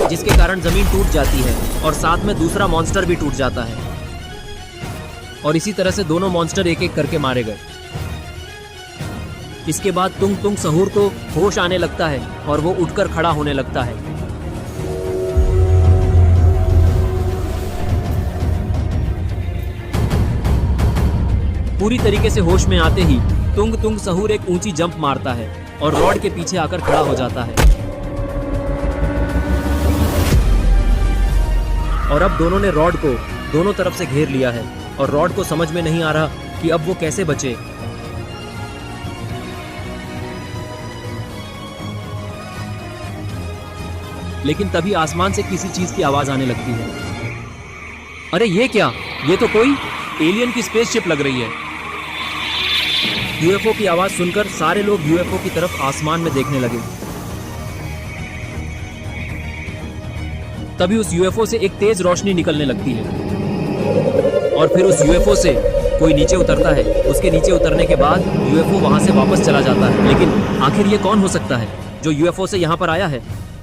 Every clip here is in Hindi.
जिसके कारण जमीन टूट जाती है और साथ में दूसरा मॉन्स्टर भी टूट जाता है। और इसी तरह से दोनों मॉन्स्टर एक एक करके मारे गए। इसके बाद तुंग तुंग सहूर को होश आने लगता है और वो उठकर खड़ा होने लगता है। पूरी तरीके से होश में आते ही तुंग तुंग सहूर एक ऊंची जंप मारता है और रॉड के पीछे आकर खड़ा हो जाता है। और अब दोनों ने रॉड को दोनों तरफ से घेर लिया है और रॉड को समझ में नहीं आ रहा कि अब वो कैसे बचे। लेकिन तभी आसमान से किसी चीज की आवाज आने लगती है। अरे ये क्या? ये तो कोई एलियन की स्पेसशिप लग रही है। यूएफओ की आवाज सुनकर सारे लोग यूएफओ की तरफ आसमान में देखने लगे। तभी उस यूएफओ से एक तेज रोशनी निकलने लगती है और फिर उस यूएफओ से कोई नीचे उतरता है। उसके नीचे उतरने के बाद यूएफओ वहां से वापस चला जाता है। लेकिन आखिर ये कौन हो सकता है जो यूएफओ से यहाँ पर आया है?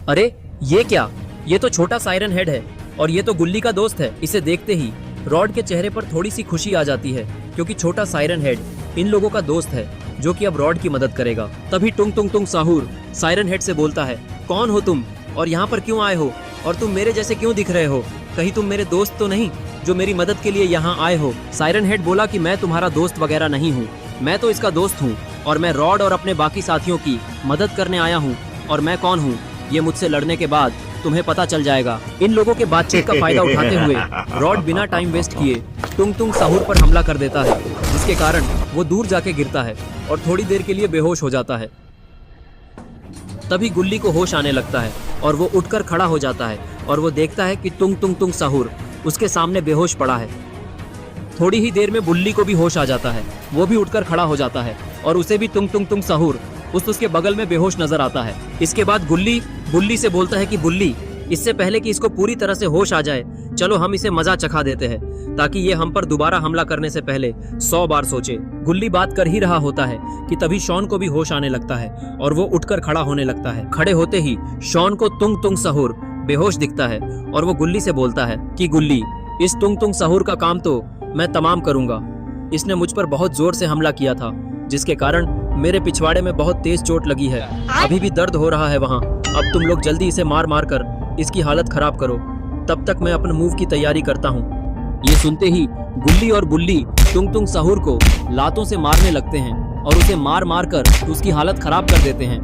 अरे ये क्या? ये तो छोटा सायरन हेड है और ये तो गुल्ली का दोस्त है। इसे देखते ही रॉड के चेहरे पर थोड़ी सी खुशी आ जाती है क्योंकि छोटा सायरन हेड इन लोगों का दोस्त है जो कि अब रॉड की मदद करेगा। तभी टुंग टुंग टुंग सहूर सायरन हेड से बोलता है, कौन हो तुम और यहाँ पर क्यों आए हो और तुम मेरे जैसे क्यों दिख रहे हो? कहीं तुम मेरे दोस्त तो नहीं जो मेरी मदद के लिए यहाँ आए हो? सायरन हेड बोला कि मैं तुम्हारा दोस्त वगैरह नहीं हूँ, मैं तो इसका दोस्त हूँ और मैं रॉड और अपने बाकी साथियों की मदद करने आया हूँ। और मैं कौन हूँ ये मुझसे लड़ने के बाद तुम्हें पता चल जाएगा। इन लोगों के बातचीत का फायदा उठाते हुए रॉड बिना टाइम वेस्ट किए टुंग टुंग सहूर पर हमला कर देता है, जिसके कारण वो दूर जाके गिरता है और थोड़ी देर के लिए बेहोश हो जाता है। तभी गुल्ली को होश आने लगता है और वो उठकर खड़ा हो जाता है और वो देखता है कि टुंग टुंग टुंग सहूर उसके सामने बेहोश पड़ा है। थोड़ी ही देर में बुल्ली को भी होश आ जाता है। वो भी उठकर खड़ा हो जाता है और उसे भी टुंग टुंग टुंग सहूर उसके बगल में बेहोश नजर आता है। इसके बाद गुल्ली बुल्ली से बोलता है कि बुल्ली, इससे पहले कि इसको पूरी तरह से होश आ जाए, चलो हम इसे मजा चखा देते हैं ताकि ये हम पर दोबारा हमला करने से पहले 100 बार सोचे। गुल्ली बात कर ही रहा होता है कि तभी शॉन को भी होश आने लगता है और वो उठकर खड़ा होने लगता है। खड़े होते ही शॉन को तुंग तुंग सहूर बेहोश दिखता है और वो गुल्ली से बोलता है कि गुल्ली, इस तुंग तुंग सहूर का काम तो मैं तमाम करूंगा। इसने मुझ पर बहुत जोर से हमला किया था जिसके कारण मेरे पिछवाड़े में बहुत तेज चोट लगी है, अभी भी दर्द हो रहा है वहाँ। अब तुम लोग जल्दी इसे मार मार कर इसकी हालत खराब करो, तब तक मैं अपने मूव की तैयारी करता हूँ। ये सुनते ही गुल्ली और बुल्ली टुंग टुंग सहूर को लातों से मारने लगते हैं और उसे मार मार कर उसकी हालत खराब कर देते हैं।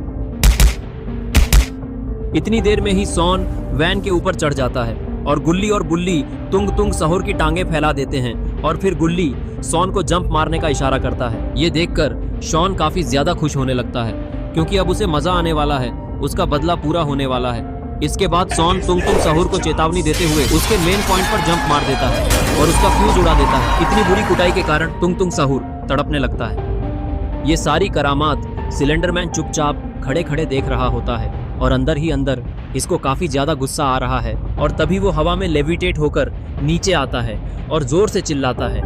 इतनी देर में ही सॉन वैन के ऊपर चढ़ जाता है और गुल्ली और बुल्ली तुंग तुंग सहूर की टांगे फैला देते हैं और फिर गुल्ली शॉन को जंप मारने का इशारा करता है। ये देखकर शॉन काफी ज्यादा खुश होने लगता है क्योंकि अब उसे मजा आने वाला है, उसका बदला पूरा होने वाला है। इसके बाद शॉन तुंग तुंग सहूर को चेतावनी देते हुए उसके मेन पॉइंट पर जंप मार देता है और उसका फ्यूज उड़ा देता है। इतनी बुरी कुटाई के कारण तुंग तुंग सहूर तड़पने लगता है। ये सारी करामात सिलेंडरमैन चुपचाप खड़े खड़े देख रहा होता है और अंदर ही अंदर इसको काफी ज्यादा गुस्सा आ रहा है। और तभी वो हवा में लेविटेट होकर नीचे आता है और जोर से चिल्लाता है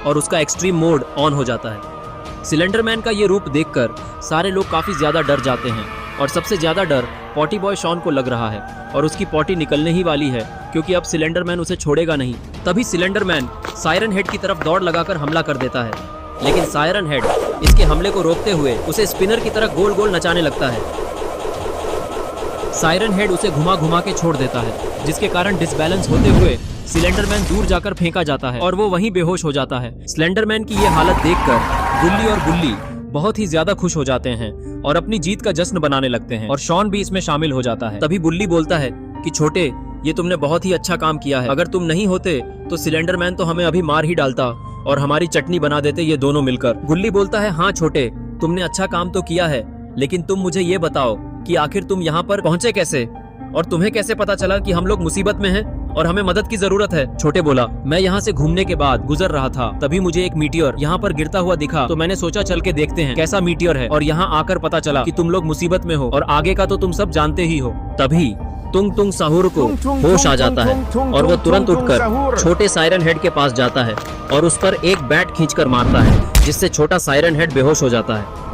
और उसका एक्सट्रीम मोड ऑन हो जाता है। सिलेंडरमैन का ये रूप देखकर सारे लोग काफी ज्यादा डर जाते हैं और सबसे ज्यादा डर पॉटी बॉय शॉन को लग रहा है और उसकी पॉटी निकलने ही वाली है क्योंकि अब सिलेंडरमैन उसे छोड़ेगा नहीं। तभी सिलेंडरमैन सायरन हेड की तरफ दौड़ लगाकर हमला कर देता है, लेकिन सायरन हेड इसके हमले को रोकते हुए उसे स्पिनर की तरह गोल गोल नचाने लगता है। सायरन हेड उसे घुमा घुमा के छोड़ देता है जिसके कारण डिसबैलेंस होते हुए सिलेंडरमैन दूर जाकर फेंका जाता है और वो वहीं बेहोश हो जाता है। सिलेंडरमैन की ये हालत देखकर गुल्ली और बुल्ली बहुत ही ज्यादा खुश हो जाते हैं और अपनी जीत का जश्न बनाने लगते हैं और शॉन भी इसमें शामिल हो जाता है। तभी बुल्ली बोलता है कि छोटे, ये तुमने बहुत ही अच्छा काम किया है। अगर तुम नहीं होते तो सिलेंडरमैन तो हमें अभी मार ही डालता और हमारी चटनी बना देते ये दोनों मिलकर। गुल्ली बोलता है, हाँ छोटे, तुमने अच्छा काम तो किया है, लेकिन तुम मुझे ये बताओ कि आखिर तुम यहाँ पर पहुँचे कैसे और तुम्हें कैसे पता चला कि हम लोग मुसीबत में हैं और हमें मदद की जरूरत है? छोटे बोला, मैं यहाँ से घूमने के बाद गुजर रहा था, तभी मुझे एक मीटियोर यहाँ पर गिरता हुआ दिखा, तो मैंने सोचा चल के देखते हैं कैसा मीटियोर है, और यहाँ आकर पता चला कि तुम लोग मुसीबत में हो और आगे का तो तुम सब जानते ही हो। तभी तुंग तुंग सहूर को होश आ जाता है और वो तुरंत उठकर छोटे सायरन हेड के पास जाता है और उस पर एक बैट खींचकर मारता है जिससे छोटा सायरन हेड बेहोश हो जाता है।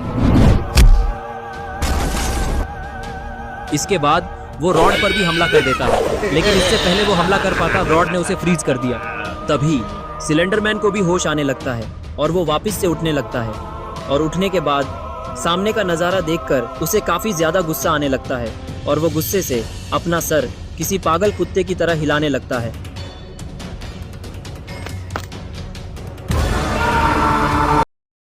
इसके बाद वो रॉड पर भी हमला कर देता है, लेकिन इससे पहले वो हमला कर पाता रॉड ने उसे फ्रीज कर दिया। तभी सिलेंडरमैन को भी होश आने लगता है और वो वापस से उठने लगता है, और उठने के बाद सामने का नज़ारा देखकर उसे काफ़ी ज़्यादा गुस्सा आने लगता है और वो गुस्से से अपना सर किसी पागल कुत्ते की तरह हिलाने लगता है।